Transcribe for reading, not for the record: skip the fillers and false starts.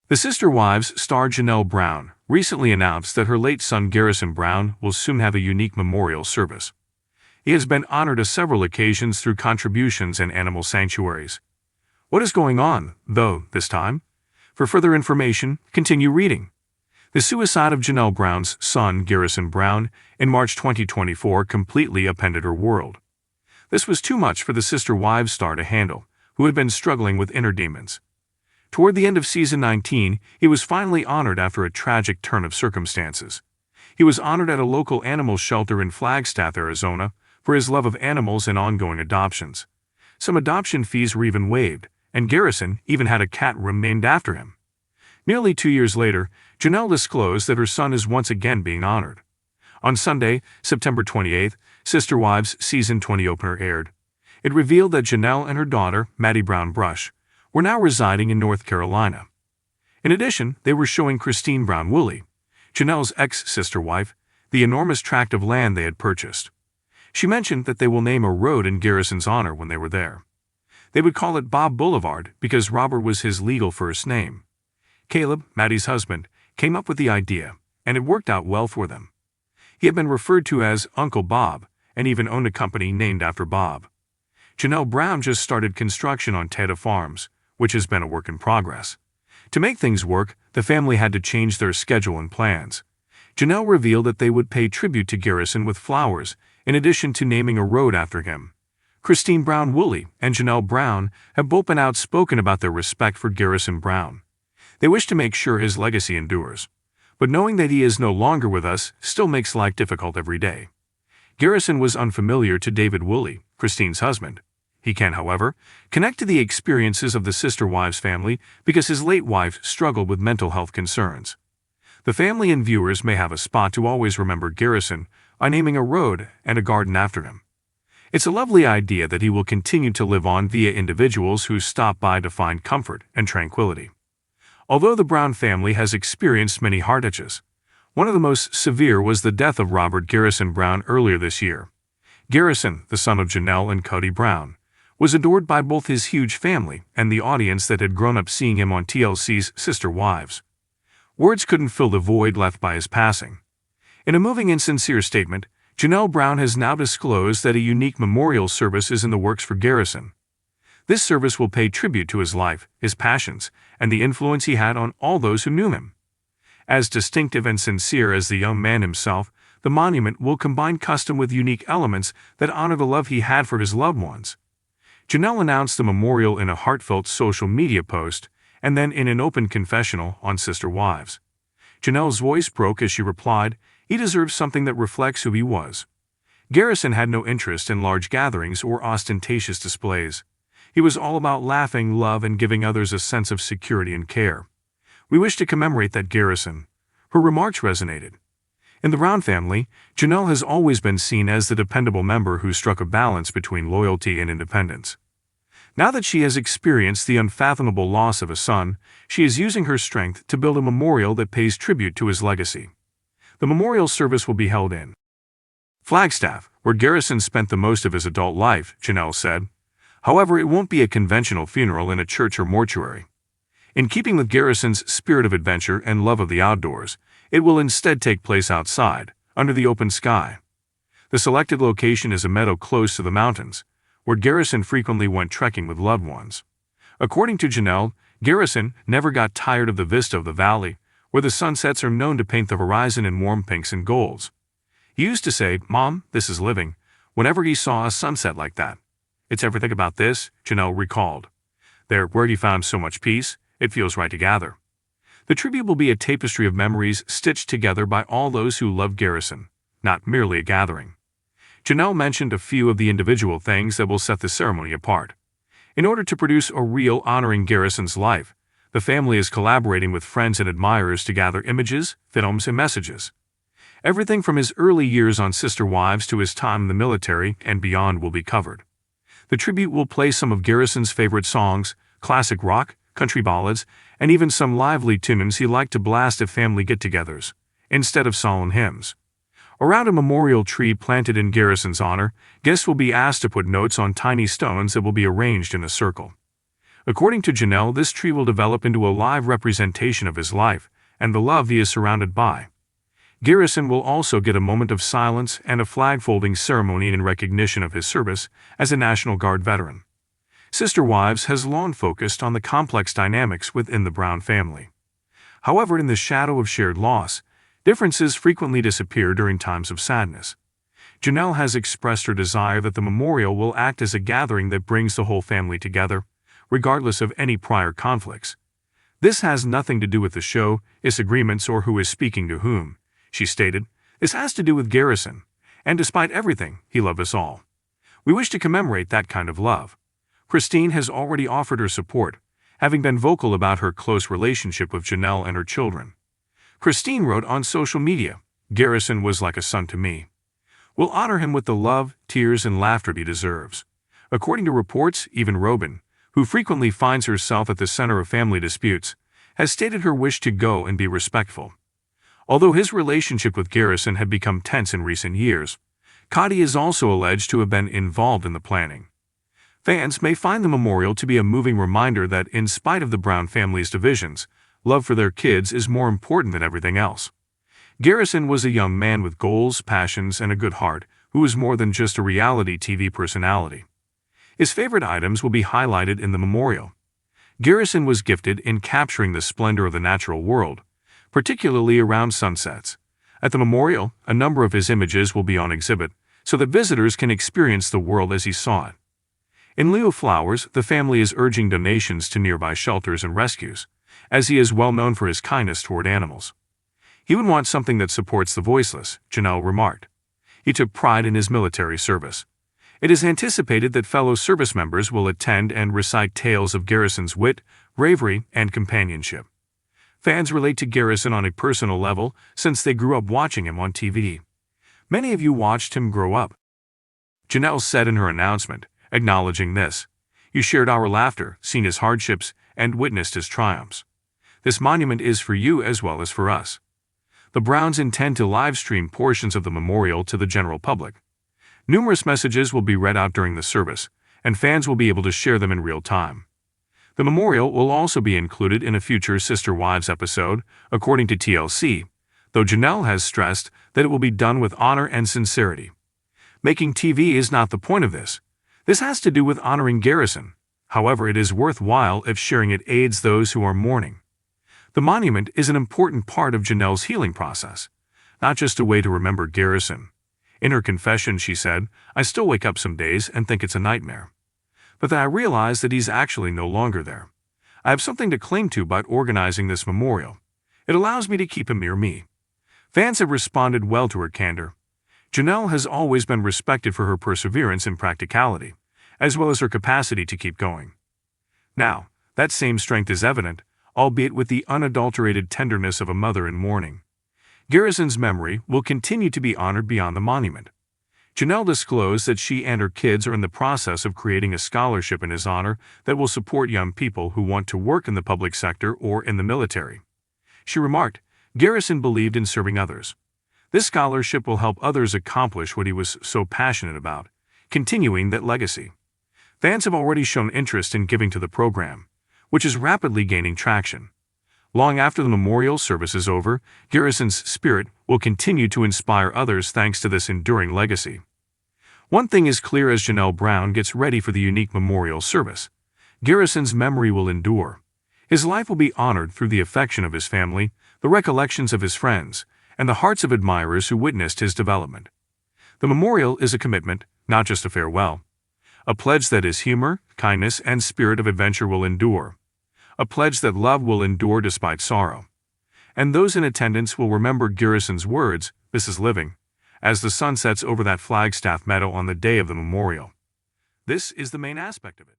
The Sister Wives star Janelle Brown recently announced that her late son Garrison Brown will soon have a unique memorial service. He has been honored on several occasions through contributions and animal sanctuaries. What is going on, though, this time? For further information, continue reading. The suicide of Janelle Brown's son, Garrison Brown, in March 2024 completely upended her world. This was too much for the Sister Wives star to handle, who had been struggling with inner demons. Toward the end of season 19, he was finally honored after a tragic turn of circumstances. He was honored at a local animal shelter in Flagstaff, Arizona, for his love of animals and ongoing adoptions. Some adoption fees were even waived, and Garrison even had a cat room named after him. Nearly 2 years later, Janelle disclosed that her son is once again being honored. On Sunday, September 28th, Sister Wives Season 20 opener aired. It revealed that Janelle and her daughter, Meri Brown, were now residing in North Carolina. In addition, they were showing Christine Brown Woolley, Janelle's ex-sister wife, the enormous tract of land they had purchased. She mentioned that they will name a road in Garrison's honor when they were there. They would call it Bob Boulevard because Robert was his legal first name. Caleb, Maddie's husband, came up with the idea, and it worked out well for them. He had been referred to as Uncle Bob, and even owned a company named after Bob. Janelle Brown just started construction on Tata Farms, which has been a work in progress. To make things work, the family had to change their schedule and plans. Janelle revealed that they would pay tribute to Garrison with flowers, in addition to naming a road after him. Christine Brown Woolley and Janelle Brown have both been outspoken about their respect for Garrison Brown. They wish to make sure his legacy endures. But knowing that he is no longer with us still makes life difficult every day. Garrison was unfamiliar to David Woolley, Christine's husband. He can, however, connect to the experiences of the Sister Wives family because his late wife struggled with mental health concerns. The family and viewers may have a spot to always remember Garrison by naming a road and a garden after him. It's a lovely idea that he will continue to live on via individuals who stop by to find comfort and tranquility. Although the Brown family has experienced many heartaches, one of the most severe was the death of Robert Garrison Brown earlier this year. Garrison, the son of Janelle and Kody Brown, was adored by both his huge family and the audience that had grown up seeing him on TLC's Sister Wives. Words couldn't fill the void left by his passing. In a moving and sincere statement, Janelle Brown has now disclosed that a unique memorial service is in the works for Garrison. This service will pay tribute to his life, his passions, and the influence he had on all those who knew him. As distinctive and sincere as the young man himself, the monument will combine custom with unique elements that honor the love he had for his loved ones. Janelle announced the memorial in a heartfelt social media post and then in an open confessional on Sister Wives. Janelle's voice broke as she replied, "He deserves something that reflects who he was." Garrison had no interest in large gatherings or ostentatious displays. He was all about laughing, love, and giving others a sense of security and care. "We wish to commemorate that, Garrison." Her remarks resonated. In the Brown family, Janelle has always been seen as the dependable member who struck a balance between loyalty and independence. Now that she has experienced the unfathomable loss of a son, she is using her strength to build a memorial that pays tribute to his legacy. The memorial service will be held in Flagstaff, where Garrison spent the most of his adult life, Janelle said. However, it won't be a conventional funeral in a church or mortuary. In keeping with Garrison's spirit of adventure and love of the outdoors, it will instead take place outside, under the open sky. The selected location is a meadow close to the mountains, where Garrison frequently went trekking with loved ones. According to Janelle, Garrison never got tired of the vista of the valley, where the sunsets are known to paint the horizon in warm pinks and golds. He used to say, "Mom, this is living," whenever he saw a sunset like that. "It's everything about this," Janelle recalled. "There, where he found so much peace, it feels right to gather." The tribute will be a tapestry of memories stitched together by all those who love Garrison, not merely a gathering. Janelle mentioned a few of the individual things that will set the ceremony apart. In order to produce a reel honoring Garrison's life, the family is collaborating with friends and admirers to gather images, films, and messages. Everything from his early years on Sister Wives to his time in the military and beyond will be covered. The tribute will play some of Garrison's favorite songs, classic rock, country ballads, and even some lively tunes he liked to blast at family get-togethers, instead of solemn hymns. Around a memorial tree planted in Garrison's honor, guests will be asked to put notes on tiny stones that will be arranged in a circle. According to Janelle, this tree will develop into a live representation of his life and the love he is surrounded by. Garrison will also get a moment of silence and a flag-folding ceremony in recognition of his service as a National Guard veteran. Sister Wives has long focused on the complex dynamics within the Brown family. However, in the shadow of shared loss, differences frequently disappear during times of sadness. Janelle has expressed her desire that the memorial will act as a gathering that brings the whole family together, regardless of any prior conflicts. This has nothing to do with the show, disagreements, or who is speaking to whom, she stated. This has to do with Garrison, and despite everything, he loved us all. We wish to commemorate that kind of love. Christine has already offered her support, having been vocal about her close relationship with Janelle and her children. Christine wrote on social media, "Garrison was like a son to me. We'll honor him with the love, tears, and laughter he deserves." According to reports, even Robyn, who frequently finds herself at the center of family disputes, has stated her wish to go and be respectful. Although his relationship with Garrison had become tense in recent years, Kody is also alleged to have been involved in the planning. Fans may find the memorial to be a moving reminder that, in spite of the Brown family's divisions, love for their kids is more important than everything else. Garrison was a young man with goals, passions, and a good heart, who was more than just a reality TV personality. His favorite items will be highlighted in the memorial. Garrison was gifted in capturing the splendor of the natural world, particularly around sunsets. At the memorial, a number of his images will be on exhibit, so that visitors can experience the world as he saw it. In lieu of flowers, the family is urging donations to nearby shelters and rescues, as he is well known for his kindness toward animals. He would want something that supports the voiceless, Janelle remarked. He took pride in his military service. It is anticipated that fellow service members will attend and recite tales of Garrison's wit, bravery, and companionship. Fans relate to Garrison on a personal level since they grew up watching him on TV. Many of you watched him grow up. Janelle said in her announcement, acknowledging this, "You shared our laughter, seen his hardships, and witnessed his triumphs. This monument is for you as well as for us." The Browns intend to live-stream portions of the memorial to the general public. Numerous messages will be read out during the service, and fans will be able to share them in real time. The memorial will also be included in a future Sister Wives episode, according to TLC, though Janelle has stressed that it will be done with honor and sincerity. Making TV is not the point of this. This has to do with honoring Garrison. However, it is worthwhile if sharing it aids those who are mourning. The monument is an important part of Janelle's healing process, not just a way to remember Garrison. In her confession, she said, "I still wake up some days and think it's a nightmare. But then I realize that he's actually no longer there. I have something to cling to by organizing this memorial. It allows me to keep him near me." Fans have responded well to her candor. Janelle has always been respected for her perseverance and practicality, as well as her capacity to keep going. Now, that same strength is evident, albeit with the unadulterated tenderness of a mother in mourning. Garrison's memory will continue to be honored beyond the monument. Janelle disclosed that she and her kids are in the process of creating a scholarship in his honor that will support young people who want to work in the public sector or in the military. She remarked, "Garrison believed in serving others. This scholarship will help others accomplish what he was so passionate about, continuing that legacy." Fans have already shown interest in giving to the program, which is rapidly gaining traction. Long after the memorial service is over, Garrison's spirit will continue to inspire others thanks to this enduring legacy. One thing is clear as Janelle Brown gets ready for the unique memorial service: Garrison's memory will endure. His life will be honored through the affection of his family, the recollections of his friends, and the hearts of admirers who witnessed his development. The memorial is a commitment, not just a farewell. A pledge that his humor, kindness, and spirit of adventure will endure. A pledge that love will endure despite sorrow. And those in attendance will remember Garrison's words, "This is living," as the sun sets over that Flagstaff meadow on the day of the memorial. This is the main aspect of it.